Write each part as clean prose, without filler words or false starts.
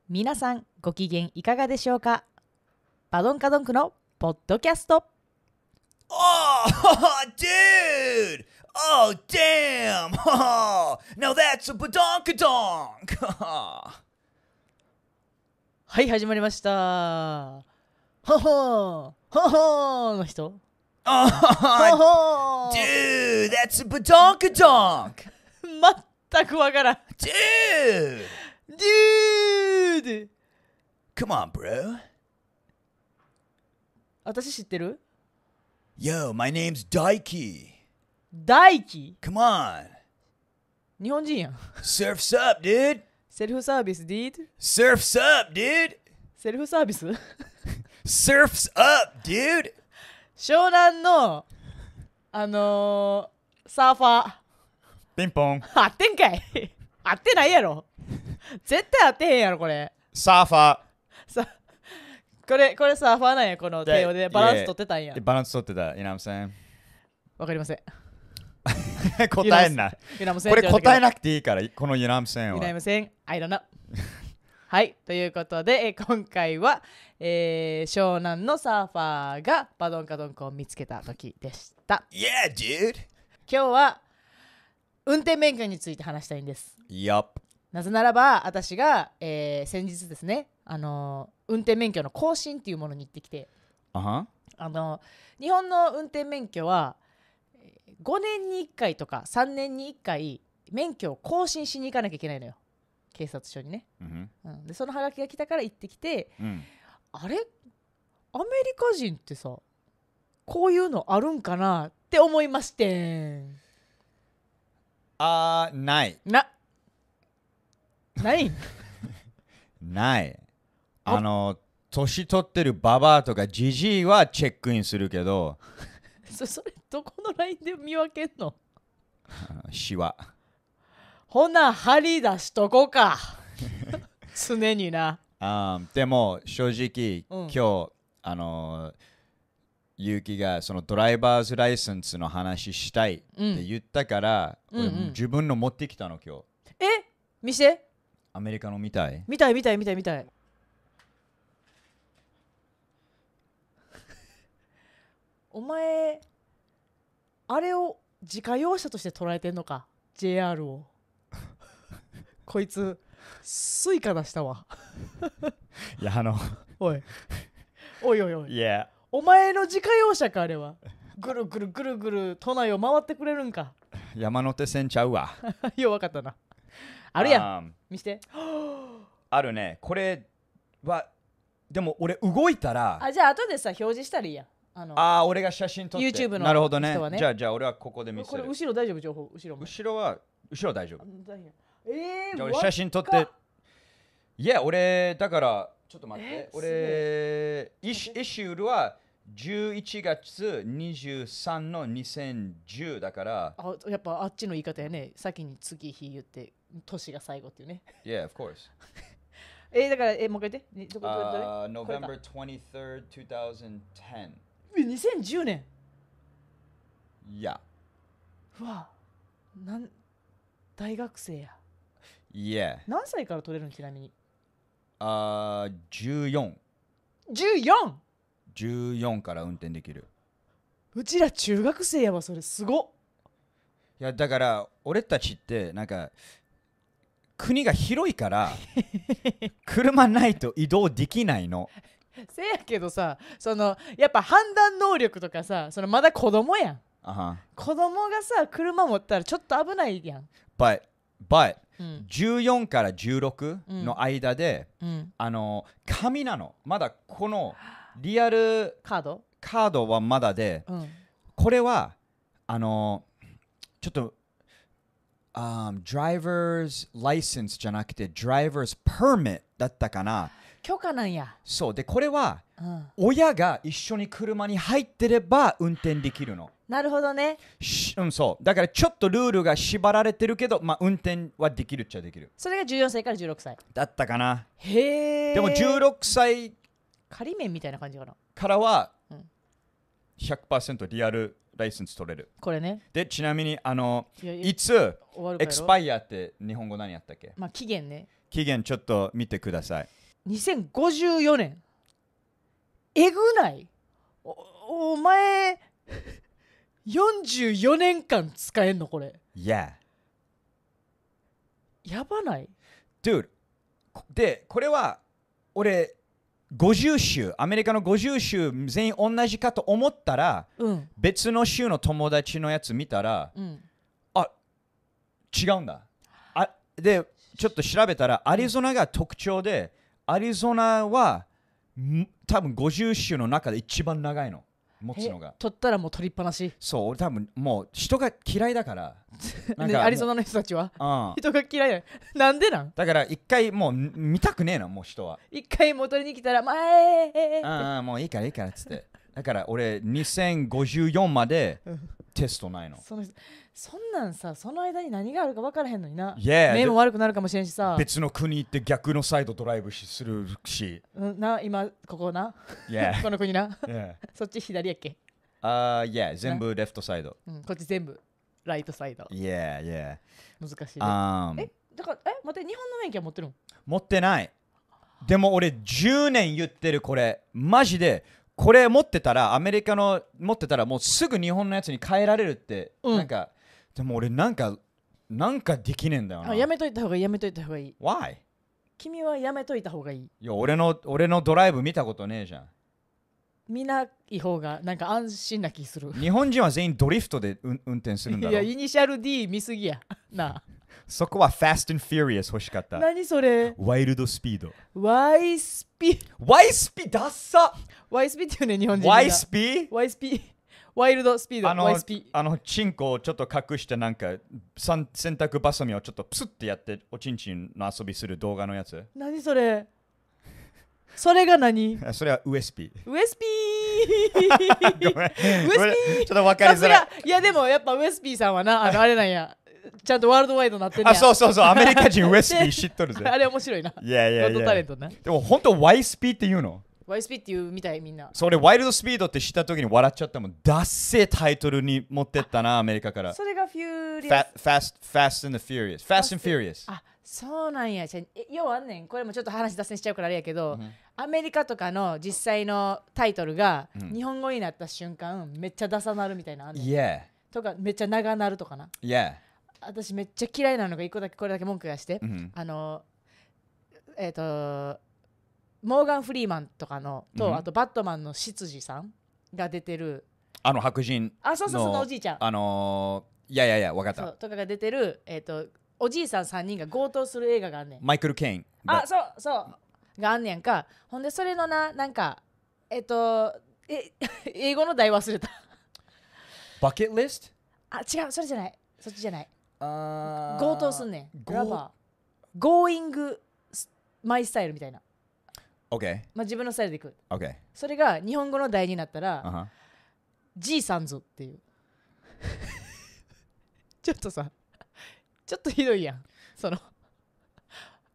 皆さんご機嫌いかがでしょうか。バドンカドンクのポッドキャスト。Oh, dude! Oh, damn! Now that's a badonkadonk! はい、始まりました。ははははの人。 Oh, はは dude! That's a badonkadonk! 全くわからん。 Dude! デュード Come on, bro. 私知ってる？ Yo, my name's Daiki. 大輝 Come on. 日本人やん。 Surf's up, dude. セルフサービスディード Surf's up, dude. セルフサービス Surf's up, dude. 湘南のサーファーピンポン。合ってんかい合ってないやろ。絶対合ってへんやろこれ。サーファさこれサーファーなんや。この手をでバランス取ってたんや。ー。バランス取ってた。You know what I'm saying? わかりません。答えんな。ゆなむせんこれ答えななくていいから、このYou know what I'm saying ゆなは。むせん。I don't know はい、ということで、今回は、湘南のサーファーがバドンカドンコを見つけた時でした。 Yeah, dude. 今日は運転免許について話したいんです。 Yup. なぜならば私が、先日ですね、運転免許の更新っていうものに行ってきて、Uh-huh. 日本の運転免許は5年に1回とか3年に1回免許を更新しに行かなきゃいけないのよ、警察署にね、でそのハガキが来たから行ってきて、あれアメリカ人ってさこういうのあるんかなって思いましてん。ない。ないない。年取ってるババアとかジジイはチェックインするけど、それどこのラインで見分けんの？シワ。ほな針出しとこうか常にな。でも正直、今日ゆうきがそのドライバーズライセンスの話したいって言ったから、俺自分の持ってきたの今日。見して。アメリカの見たい？見たいお前あれを自家用車として捉えてんのか JR をこいつスイカ出したわいやおいおい、Yeah. お前の自家用車かあれは。ぐるぐる都内を回ってくれるんか。山手線ちゃうわ。よう分かったな。あるやん。見して。あるね。これはでも俺動いたら、じゃあ後でさ表示したらいいやん。俺が写真撮って YouTube のなるほどね人はね。じゃあ俺はここで見せる。これ後ろ大丈夫？情報後ろは大丈夫。じゃあ俺写真撮って。いや俺だからちょっと待って。俺イシュールは11月23の2010だから。やっぱあっちの言い方やね。先に月日言って年が最後っていうね。Yeah, of course. だからもう一回言って。November 23rd, 2010. 2010年。いや。うわ。大学生や。Yeah. 何歳から取れるのちなみに14。14から運転できる。うちら中学生やわ。それすごっ。いやだから俺たちってなんか国が広いから車ないと移動できないの。せやけどさ、やっぱ判断能力とかさ、まだ子供やん。子供がさ車持ったらちょっと危ないやん。But、14から16の間で、紙なの。まだこのリアルカードはまだで、これはちょっとdriver's license じゃなくて driver's permit だったかな。許可なんや。そうでこれは、親が一緒に車に入ってれば運転できるの。なるほどね。そうだからちょっとルールが縛られてるけど、運転はできるっちゃできる。それが14歳から16歳だったかな。へえ。でも16歳仮免みたいな感じかな。からは、100% リアルライセンス取れる。これね。でちなみにいつ終わるかやろエクスパイアって日本語何やったっけ？期限ね。期限ちょっと見てください。2054年。えぐない？お前44年間使えんのこれ。Yeah。やばない？ Dude。で、これは俺50州、アメリカの50州全員同じかと思ったら、別の州の友達のやつ見たら、あ、違うんだ。で、ちょっと調べたら、アリゾナが特徴で、アリゾナは多分50州の中で一番長いの。持つのが。取ったらもう取りっぱなし。そう、俺多分もう人が嫌いだから。なんかアリゾナの人たちは、人が嫌いだよ。なんでなん？だから一回もう見たくねえの、もう人は。一回戻りに来たら、もういいからいいからっつって。だから俺2054までテストないの。そんなんさ、その間に何があるか分からへんのにな。Yeah、目も悪くなるかもしれんしさ。別の国行って逆のサイドドライブするし。今ここな。Yeah、この国な。yeah、そっち左やっけ？全部レフトサイド。こっち全部ライトサイド。Yeah。難しい、ね。だから、待って、日本の免許持ってるの？持ってない。でも俺10年言ってるこれ。マジで。これ持ってたら、アメリカの持ってたらもうすぐ日本のやつに変えられるって、なんか、でも俺なんかできねえんだよな。やめといた方がいい、やめといた方がいい。Why？ 君はやめといた方がいい。いや、俺のドライブ見たことねえじゃん。見ない方がなんか安心な気する。日本人は全員ドリフトで運転するんだろ。いや、イニシャル D 見すぎや。なあ。そこは Fast and Furious 欲しかった。何それ？ワイルドスピード。Y スピダッサ。Y スピっていうね、日本人。Y スピワイルドスピード。Y スピ。チンコをちょっと隠してなんか洗濯バサミをちょっとプスってやっておちんちんの遊びする動画のやつ。何それ？それが何？それはウエスピ。ごめん。ウエスピちょっと分かりづらい。いやでもやっぱウエスピーさんはな、あれなんや。ちゃんとワールドワイドになってるやん。そう、アメリカ人ウエスピー知っとるぜ。あれ面白いな。いや。ゴッドタレントな。でも本当ワイスピって言うの？ワイスピって言うみたいみんな。それワイルドスピードって知った時に笑っちゃったもん。ダッセータイトルに持ってったな、アメリカから。それがフューリアス。Fast and the Furious。Fast and Furious。あ、そうなんや。要はねん、これもちょっと話脱線しちゃうからあれやけど、アメリカとかの実際のタイトルが日本語になった瞬間、めっちゃダサなるみたいなのあんねん。Yeah。とかめっちゃ長なるとかな。Yeah。私めっちゃ嫌いなのが一個だけこれだけ文句がして、モーガン・フリーマンとかのと、あとバットマンの執事さんが出てる白人のそうそのおじいちゃんいや分かったとかが出てるおじいさん3人が強盗する映画があんねん。マイケル・ケインそうがあんねやんか。ほんでそれのなんか英語の題忘れた。バケットリスト？違う、それじゃない、そっちじゃない。強盗すんねん。ラバーゴーイングマイスタイルみたいな。OK。自分のスタイルでいく。OK。それが日本語の題になったら、G さんズっていう。ちょっとさ、ちょっとひどいやん。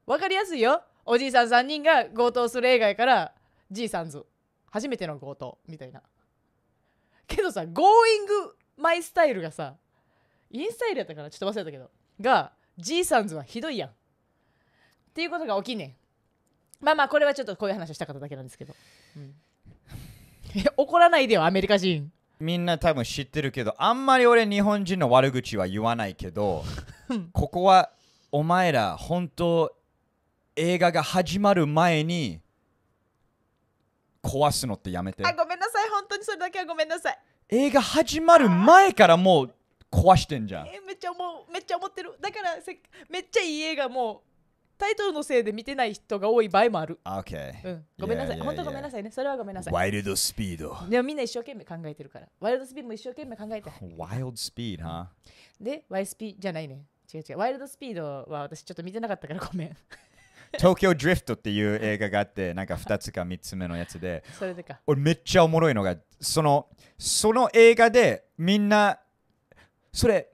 わかりやすいよ。おじいさん3人が強盗する映画やから G さんズ初めての強盗みたいな。けどさ、ゴーイングマイスタイルがさ、インスタイルやったからちょっと忘れたけどが G さんズはひどいやんっていうことが起きんねん。これはちょっとこういう話をしたかっただけなんですけど、怒らないでよアメリカ人。みんな多分知ってるけど、あんまり俺日本人の悪口は言わないけどここはお前ら本当映画が始まる前に壊すのってやめて。ごめんなさい、本当にそれだけはごめんなさい。映画始まる前からもう壊してんじゃん。めっちゃ思ってる。だからめっちゃいい映画もタイトルのせいで見てない人が多い場合もある。OK。ごめんなさい。本当ごめんなさいね。それはごめんなさい。ワイルドスピード。でもみんな一生懸命考えてるから。ワイルドスピードも一生懸命考えて。ワイルドスピード、はで、ワイスピじゃないね。違う。ワイルドスピードは私ちょっと見てなかったからごめん。東京ドリフトっていう映画があって、なんか2つか3つ目のやつで、それでか。俺めっちゃおもろいのが、その映画でみんな、それ、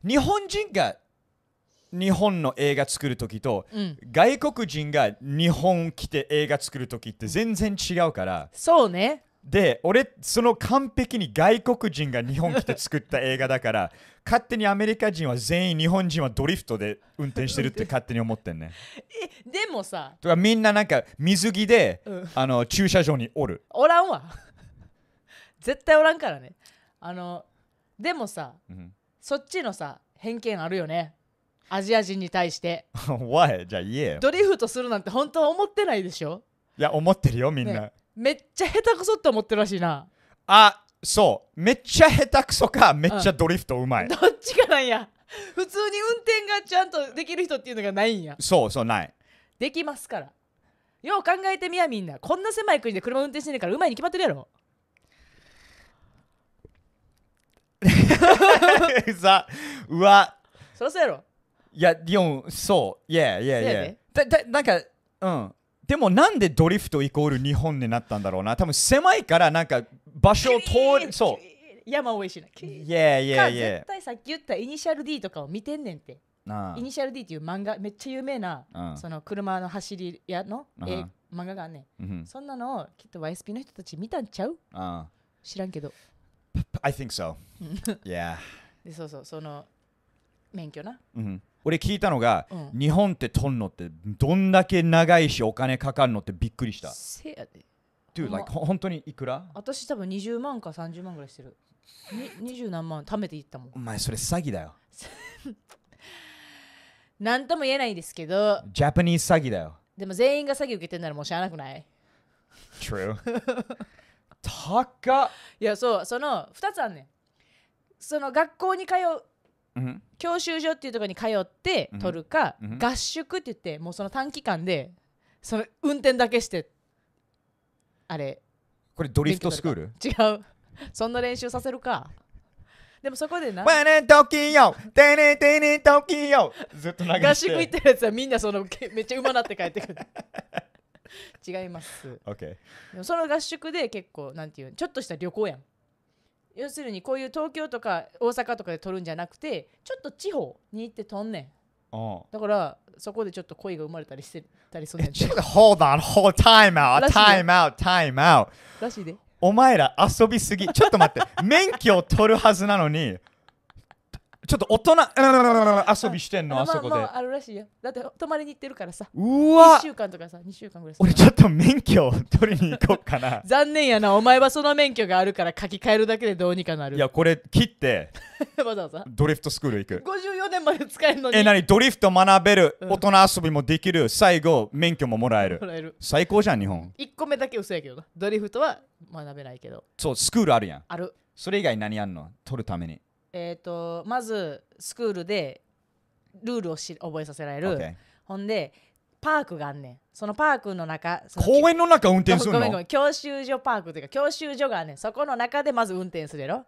日本人が日本の映画作るときと、外国人が日本来て映画作るときって全然違うから。そうね。で、俺、その完璧に外国人が日本来て作った映画だから、勝手にアメリカ人は全員日本人はドリフトで運転してるって勝手に思ってんね。でもさ、とかみんななんか水着で、駐車場におる。おらんわ。絶対おらんからね。でもさ、そっちのさ、偏見あるよね。アジア人に対して。What? じゃあ言えよ。ドリフトするなんて本当は思ってないでしょ。いや、思ってるよ、みんな。ね、めっちゃ下手くそって思ってるらしいな。あ、そう。めっちゃ下手くそか、めっちゃドリフトうまい。どっちかなんや。普通に運転がちゃんとできる人っていうのがないんや。そう、ない。できますから。よう考えてみやみんな。こんな狭い国で車運転してんねんからうまいに決まってるやろ。うわ。そりゃそうやろ。いや、でも、そう。いや。なんか、でもなんでドリフトイコール日本になったんだろうな。多分狭いからなんか場所を通る。そう。山多いしな。絶対さっき言ったイニシャル D とかを見てんねんって。イニシャル D っていう漫画めっちゃ有名な、その車の走り屋の、漫画があんねん、そんなのをきっと YSP の人たち見たんちゃう、知らんけど。I think so. Yeah. でそうその免許な。俺聞いたのが、日本って取んのってどんだけ長いしお金かかるのってびっくりした。せやで。Dude, like 本当にいくら？私多分20万か30万ぐらいしてる。20何万貯めていったもん。お前それ詐欺だよ。なんとも言えないですけど。ジャパニーズ詐欺だよ。でも全員が詐欺受けてんならもうしゃあなくない？ True. 高っ。いやその2つあんねん。その学校に通う。教習所っていうところに通って取るか、合宿って言ってもうその短期間でその運転だけしてあれこれドリフトスクール？違う。そんな練習させるか。でもそこでなずっと流して合宿行ってるやつはみんなそのめっちゃ馬なって帰ってくる。違います、okay. でもその合宿で結構なんていうちょっとした旅行やん。要するにこういう東京とか大阪とかで撮るんじゃなくてちょっと地方に行って撮んねん。だからそこでちょっと恋が生まれたりしてたりするねん。Hold on, time out らしいで。お前ら遊びすぎ。ちょっと待って。免許を取るはずなのにちょっと大人遊びしてんのあそこで。あるらしいよ。だって泊まりに行ってるからさ。うわ。1週間とかさ2週間ぐらい。俺ちょっと免許を取りに行こうかな。残念やな。お前はその免許があるから書き換えるだけでどうにかなる。いやこれ切ってわざわざドリフトスクール行く。54年まで使えるのに。何ドリフト学べる、大人遊びもできる、最後免許ももらえる。最高じゃん日本。1個目だけ嘘やけどな。ドリフトは学べないけど。そうスクールあるやん。ある。それ以外何やんの取るために？まずスクールでルールを覚えさせられる、ほんでパークがあんねん。そのパークの中、公園の中運転するの？ごめん教習所パークというか教習所があんねん。そこの中でまず運転するやろ、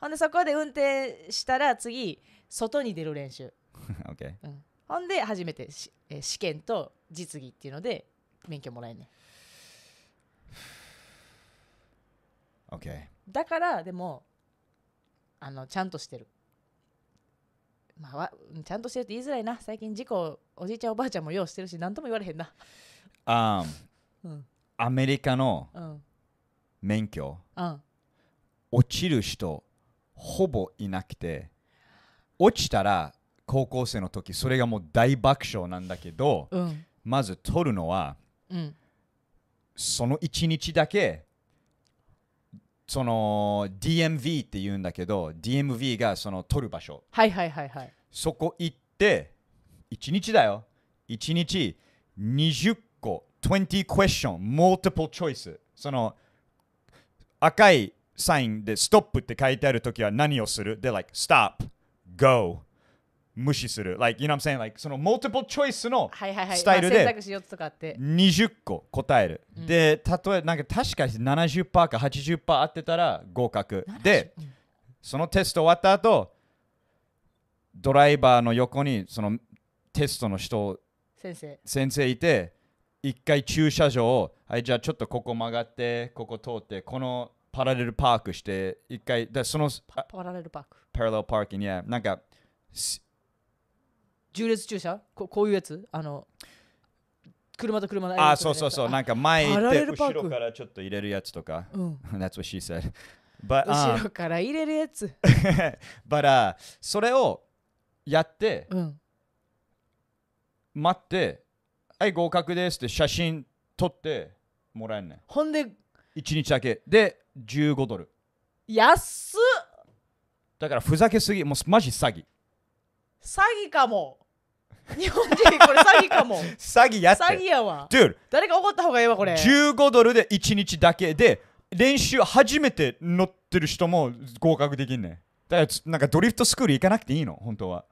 ほんでそこで運転したら次外に出る練習、ほんで初めて試験と実技っていうので免許もらえんねん。だからでもちゃんとしてる。ちゃんとしてるって言いづらいな。最近事故おじいちゃんおばあちゃんもようしてるし何とも言われへんな。アメリカの免許、落ちる人ほぼいなくて、落ちたら高校生の時それがもう大爆笑なんだけど、まず取るのは、その1日だけその DMV って言うんだけど DMV がその取る場所、そこ行って1日だよ。1日20個20 question multiple choice、 その赤いサインでストップって書いてあるときは何をするで like stop go 無視する like you know what I'm saying like その multiple choice のスタイルで20個答える、で例えなんか確か 70% か 80% 合ってたら合格で、そのテスト終わった後ドライバーの横にそのテストの人先生いて、一回駐車場をはいじゃあちょっとここ曲がってここ通ってこのパラレルパークして一回でそのパラレルパークパラレルパーキング、yeah、なんか縦列駐車こういうやつ車と車の間。そうそうそう。なんか前行って後ろクからちょっと入れるやつとか。That's what she said. 後ろから入れるやつ。But それをやって、待って、はい、合格ですって写真撮ってもらえんねん。ほんで、1日だけ。で、15ドル。安っ。だからふざけすぎ、もうマジ詐欺。詐欺かも。日本人これ詐欺かも。詐欺やって。詐欺やわ。Dude、誰か怒った方がいいわこれ。15ドルで1日だけで、練習初めて乗ってる人も合格できんねん。だからなんかドリフトスクール行かなくていいの、本当は。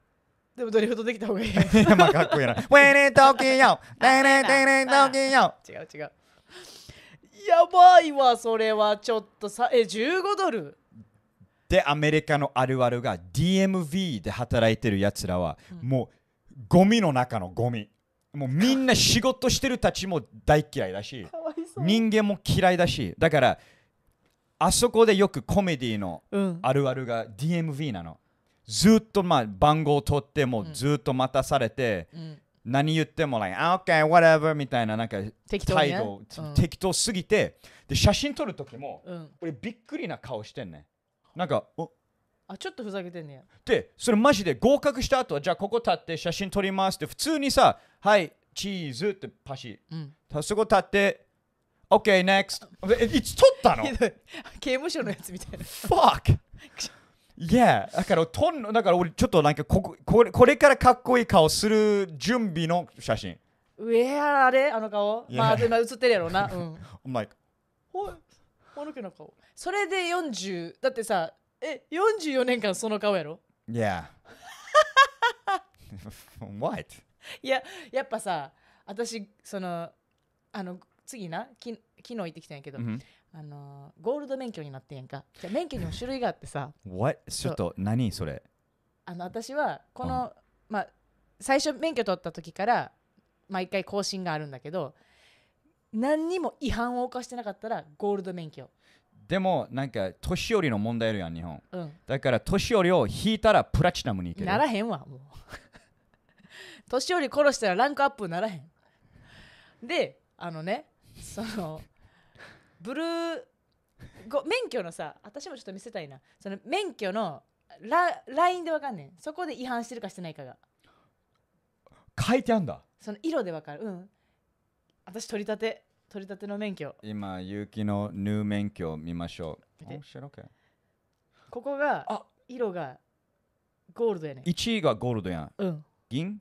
でもドリフトできた方がいい。まあかっこいいな。ウェネトキヨ、デネデネトキヨ。違う違う。やばいわそれはちょっとさ15ドル。でアメリカのあるあるが DMV で働いてるやつらは、もうゴミの中のゴミ。もうみんな仕事してるたちも大嫌いだし、人間も嫌いだし、だからあそこでよくコメディのあるあるが DMV なの。ずっとまあ番号を取ってもずっと待たされて、何言っても like OK whatever みたいななんか態度適当すぎて、で写真撮る時も俺びっくりな顔してんね。なんかちょっとふざけてんねや。でそれマジで合格した後はじゃあここ立って写真撮りますって普通にさ、はいチーズってパシッ、そこ立ってOK next いつ撮ったの刑務所のやつみたいな。Fuck Yeah だから俺ちょっとなんかこれからかっこいい顔する準備の写真。あれあの顔、まあ今映ってるやろうな。I'm like このの顔。それで40だってさ、44年間その顔やろ。Yeah What いややっぱさ、私その次な昨日行ってきたんやけど、ゴールド免許になってんやんか。じゃ免許にも種類があってさ。What? ちょっと何それ。私はこの、まあ最初免許取った時から毎回更新があるんだけど、何にも違反を犯してなかったらゴールド免許。でもなんか年寄りの問題あるやん日本、だから年寄りを引いたらプラチナムに行ける。ならへんわもう年寄り殺したらランクアップならへん。でそのブルー免許のさ、私もちょっと見せたいな。その免許のラインでわかんねん。そこで違反してるかしてないかが書いてあんだ。その色でわかる。私取り立ての免許。今ゆうきのニュー免許見ましょう。ここが色がゴールドやねん。1位がゴールドやん。銀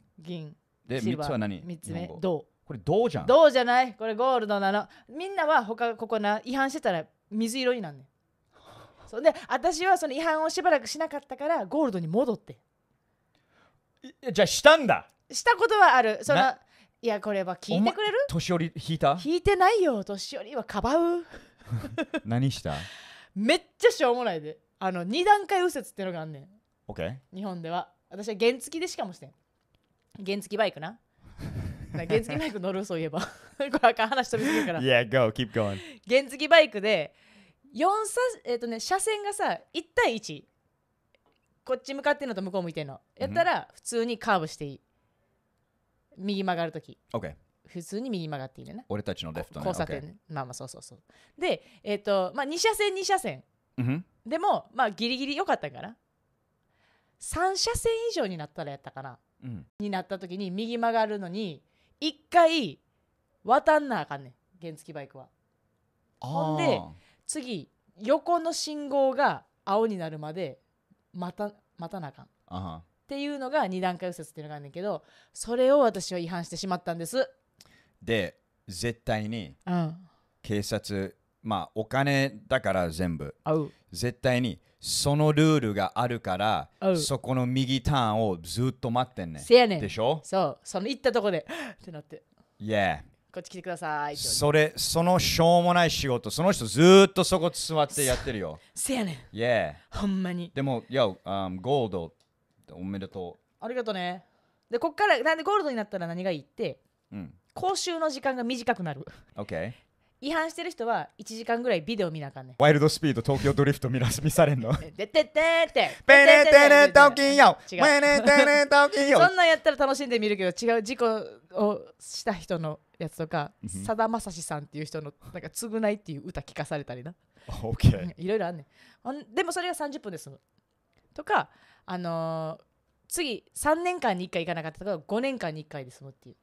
で3つは何。3つ目銅。これ銅じゃん。銅じゃない、これゴールドなの。みんなはここな違反してたら水色になんねん。そんで私はその違反をしばらくしなかったからゴールドに戻って。じゃあしたんだ。したことはある。いやこれは聞いてくれる。年寄り引いた。引いてないよ。年寄りはかばう何した。めっちゃしょうもないで。2段階右折ってのがあんねん。OK。日本では私は原付きでしかもしてん。原付バイクな。原付バイク乗るそういえばこれ話飛びすぎるから。Yeah, go, keep going。原付バイクで車線がさ1対1、こっち向かってんのと向こう向いてんのやったら普通にカーブしていい。右曲がるとき、OK、普通に右曲がっていいねんな。俺たちのレフトね。交差点ね。まあそうで2車線2車線、でもまあギリギリ良かったから3車線以上になったらやったかな、になった時に右曲がるのに1回渡んなあかんねん、原付バイクは。ほんで次横の信号が青になるまで待たなあかんっていうのが2段階右折っていうのがあるんだけど、それを私は違反してしまったんです。で絶対に警察、まあお金だから全部絶対にそのルールがあるからそこの右ターンをずっと待ってんねん。せやねん。でしょ。そう、その行ったとこでってなって、Yeah、こっち来てくださいって。そのしょうもない仕事、その人ずっとそこ座ってやってるよ。せやねん。Yeah、ほんまに。でもゴールドおめでとう。ありがとうね。でこっからなんでゴールドになったら何がいいって、講習の時間が短くなる。OK。違反してる人は1時間ぐらいビデオ見なあかんねん。ワイルドスピード東京ドリフト見されんのでてってってペネテネトキヨ違うペネテネトキヨそんなんやったら楽しんで見るけど、違う事故をした人のやつとか、さだまさしさんっていう人のなんか償いっていう歌聞かされたりな。OK いろいろあんねん。でもそれが30分で済む。とか、次3年間に1回行かなかったとか5年間に1回で済むっていう。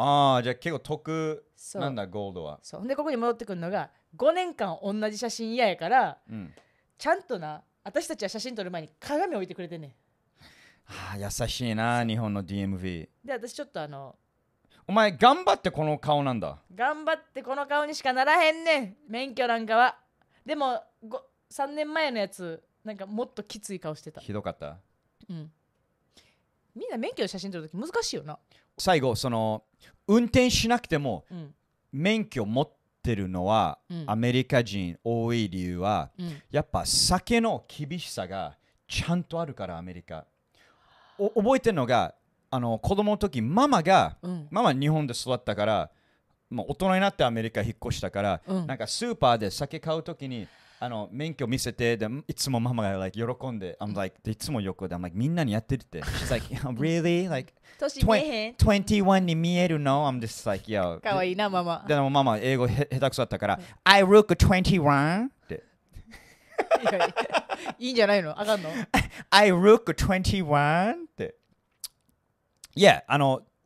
ああ、じゃあ結構得なんだ、ゴールドは。そうで、ここに戻ってくるのが、5年間同じ写真嫌やから、ちゃんとな、私たちは写真撮る前に鏡置いてくれてんねん。ああ、優しいな、日本の DMV。で、私ちょっとお前頑張ってこの顔なんだ。頑張ってこの顔にしかならへんねん、免許なんかは。でも3年前のやつ、なんかもっときつい顔してた。ひどかった。みんな免許の写真撮るとき難しいよな。最後、運転しなくても、免許持ってるのは、アメリカ人多い理由は、やっぱ酒の厳しさがちゃんとあるから、アメリカ。覚えてるのが、子供の時、ママ日本で育ったから、もう大人になってアメリカ引っ越したから、なんかスーパーで酒買うときに、免許見せて、でいつもママが、like, 喜んで、いつも横で、I'm like, みんなにやってるって。She's like, really? Like, 年見えへん21に見えるの ?I'm just like, yo. かわいいな、ママ。でもママ、英語下手くそだったから、I look 21? って。いいんじゃないの？あかんの？I look 21? って。いや、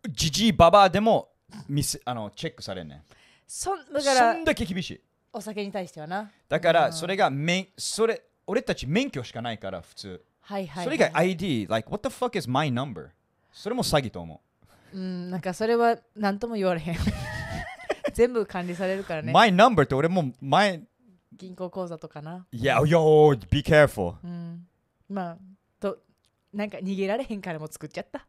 ジジイババアでもチェックされるね。だからそんだけ厳しい。お酒に対してはな。だからそれが俺たち免許しかないから普通。それが ID、like what the fuck is my number？ それも詐欺と思う。なんかそれは何とも言われへん。全部管理されるからね。my number って俺も銀行口座とかな。いや、yo, be careful。まあなんか逃げられへんからも作っちゃった。